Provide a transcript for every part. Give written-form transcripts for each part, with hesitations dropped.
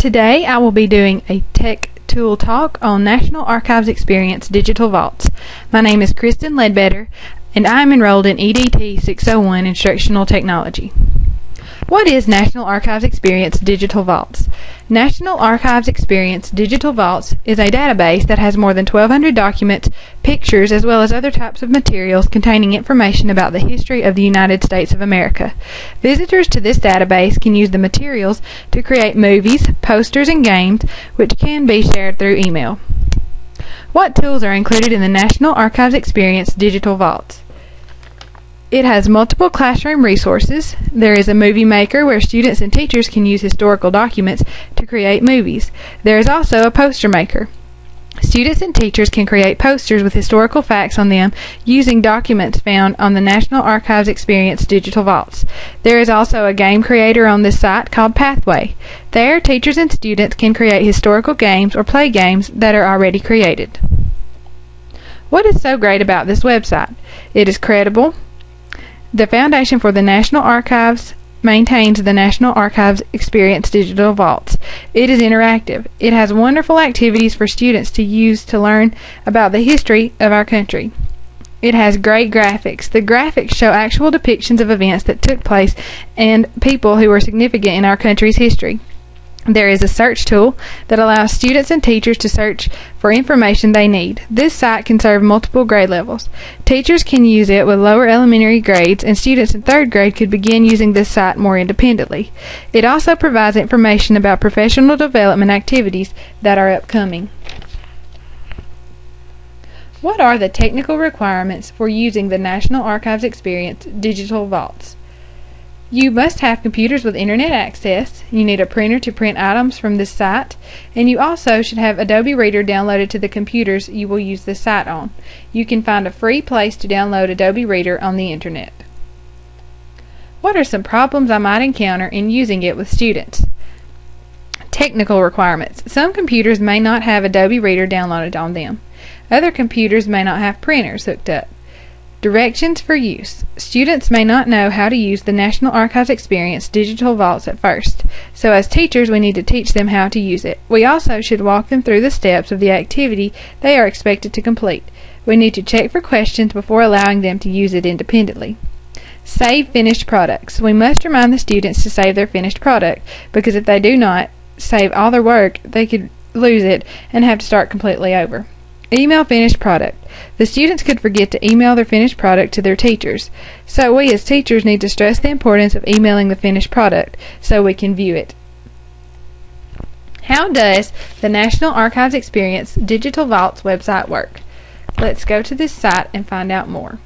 Today I will be doing a tech tool talk on National Archives Experience Digital Vaults. My name is Kristen Ledbetter and I am enrolled in EDT 601 Instructional Technology. What is National Archives Experience Digital Vaults? National Archives Experience Digital Vaults is a database that has more than 1,200 documents, pictures, as well as other types of materials containing information about the history of the United States of America. Visitors to this database can use the materials to create movies, posters, and games, which can be shared through email. What tools are included in the National Archives Experience Digital Vaults? It has multiple classroom resources. There is a movie maker where students and teachers can use historical documents to create movies. There is also a poster maker. Students and teachers can create posters with historical facts on them using documents found on the National Archives Experience Digital Vaults. There is also a game creator on this site called Pathway. There, teachers and students can create historical games or play games that are already created. What is so great about this website? It is credible. The Foundation for the National Archives maintains the National Archives Experience Digital Vaults. It is interactive. It has wonderful activities for students to use to learn about the history of our country. It has great graphics. The graphics show actual depictions of events that took place and people who were significant in our country's history. There is a search tool that allows students and teachers to search for information they need. This site can serve multiple grade levels. Teachers can use it with lower elementary grades, and students in 3rd grade could begin using this site more independently. It also provides information about professional development activities that are upcoming. What are the technical requirements for using the National Archives Experience Digital Vaults? You must have computers with internet access. You need a printer to print items from this site, and you also should have Adobe Reader downloaded to the computers you will use this site on. You can find a free place to download Adobe Reader on the internet. What are some problems I might encounter in using it with students? Technical requirements. Some computers may not have Adobe Reader downloaded on them. Other computers may not have printers hooked up. Directions for use. Students may not know how to use the National Archives Experience Digital Vaults at first, so as teachers we need to teach them how to use it. We also should walk them through the steps of the activity they are expected to complete. We need to check for questions before allowing them to use it independently. Save finished products. We must remind the students to save their finished product, because if they do not save all their work, they could lose it and have to start completely over. Email finished product. The students could forget to email their finished product to their teachers, so we as teachers need to stress the importance of emailing the finished product so we can view it. How does the National Archives Experience Digital Vaults website work? Let's go to this site and find out more.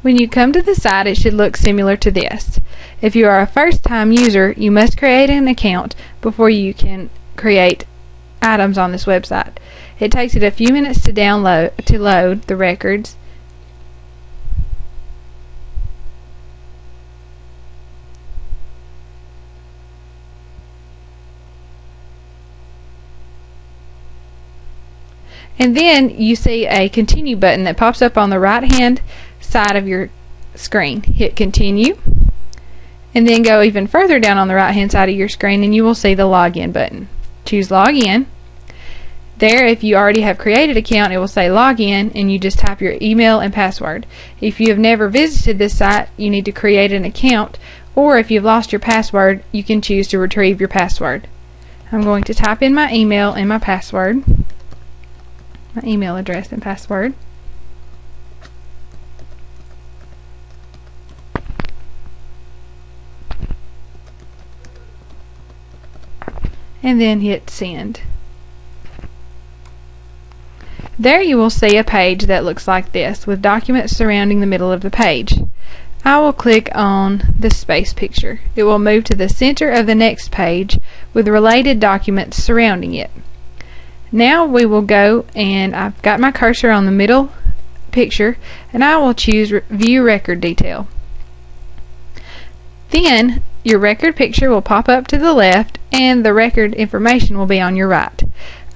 When you come to the site, it should look similar to this. If you are a first-time user, you must create an account before you can create items on this website. It takes it a few minutes to load the records. And then you see a continue button that pops up on the right-hand side of your screen. Hit continue, and then go even further down on the right hand side of your screen and you will see the login button. Choose login. There, if you already have created an account, it will say login, and you just type your email and password. If you have never visited this site, you need to create an account, or if you've lost your password, you can choose to retrieve your password. I'm going to type in my email and my password, my email address and password. And then hit send. There you will see a page that looks like this, with documents surrounding the middle of the page. I will click on the space picture. It will move to the center of the next page with related documents surrounding it. Now we will go, and I've got my cursor on the middle picture, and I will choose View Record Detail. Then your record picture will pop up to the left and the record information will be on your right.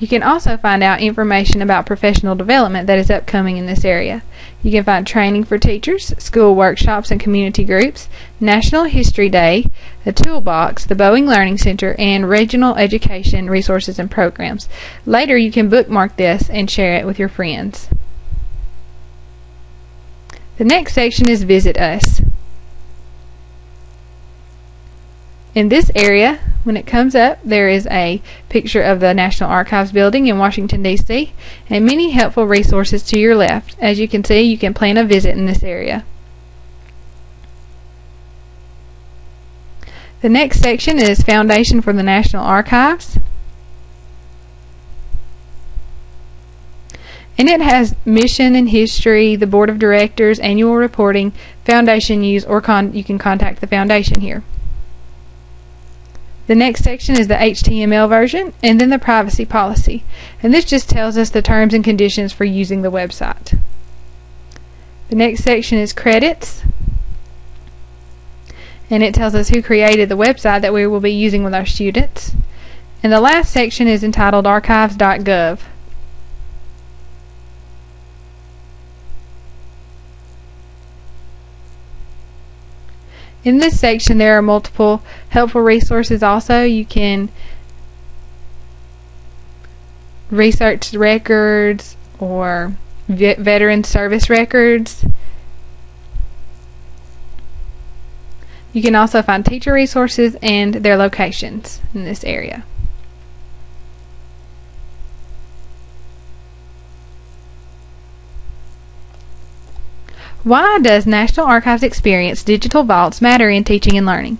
You can also find out information about professional development that is upcoming in this area. You can find training for teachers, school workshops and community groups, National History Day, the Toolbox, the Boeing Learning Center, and regional education resources and programs. Later you can bookmark this and share it with your friends. The next section is Visit Us. In this area, when it comes up, there is a picture of the National Archives building in Washington, D.C., and many helpful resources to your left. As you can see, you can plan a visit in this area. The next section is Foundation for the National Archives. And it has mission and history, the board of directors, annual reporting, foundation news, or you can contact the foundation here. The next section is the HTML version, and then the privacy policy. And this just tells us the terms and conditions for using the website. The next section is credits, and it tells us who created the website that we will be using with our students. And the last section is entitled archives.gov. In this section there are multiple helpful resources also. You can research records or veteran service records. You can also find teacher resources and their locations in this area. Why does National Archives Experience Digital Vaults matter in teaching and learning?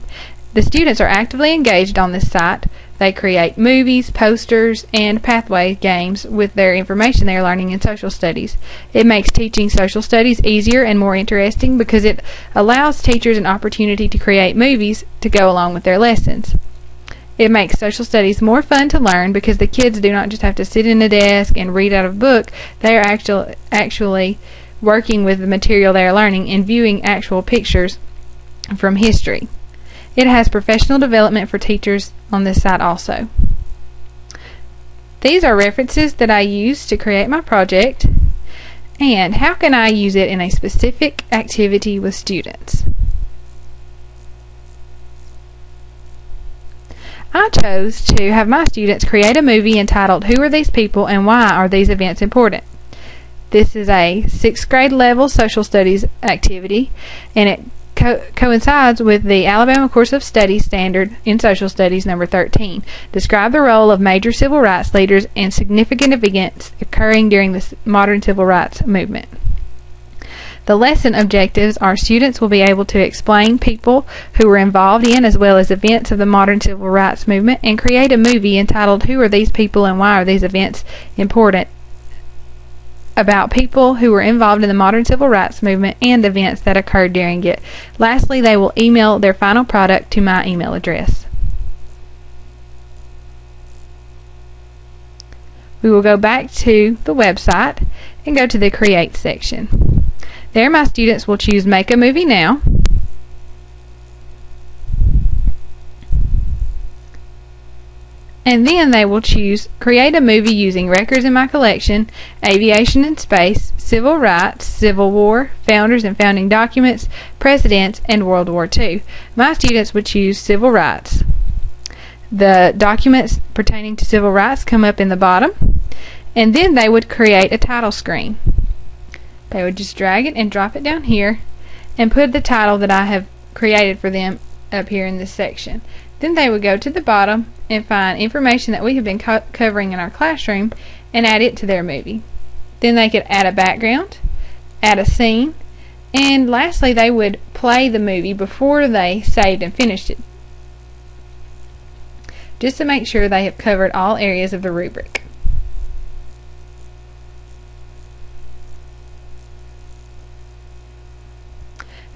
The students are actively engaged on this site. They create movies, posters, and pathway games with their information they are learning in social studies. It makes teaching social studies easier and more interesting because it allows teachers an opportunity to create movies to go along with their lessons. It makes social studies more fun to learn because the kids do not just have to sit in a desk and read out of a book. They are actually working with the material they are learning and viewing actual pictures from history. It has professional development for teachers on this site also. These are references that I used to create my project, and how can I use it in a specific activity with students? I chose to have my students create a movie entitled Who Are These People and Why Are These Events Important? This is a 6th grade level social studies activity, and it coincides with the Alabama Course of Study Standard in Social Studies number 13. Describe the role of major civil rights leaders and significant events occurring during the modern civil rights movement. The lesson objectives are students will be able to explain people who were involved in as well as events of the modern civil rights movement and create a movie entitled Who Are These People and Why Are These Events Important? About people who were involved in the modern civil rights movement and events that occurred during it. Lastly, they will email their final product to my email address. We will go back to the website and go to the Create section. There my students will choose Make a Movie Now. And then they will choose Create a Movie Using Records in My Collection, Aviation and Space, Civil Rights, Civil War, Founders and Founding Documents, Presidents, and World War II. My students would choose Civil Rights. The documents pertaining to civil rights come up in the bottom, and then they would create a title screen. They would just drag it and drop it down here and put the title that I have created for them up here in this section. Then they would go to the bottom and find information that we have been covering in our classroom and add it to their movie. Then they could add a background, add a scene, and lastly they would play the movie before they saved and finished it, just to make sure they have covered all areas of the rubric.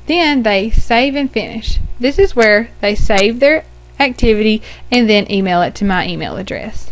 Then they save and finish. This is where they save their activity and then email it to my email address.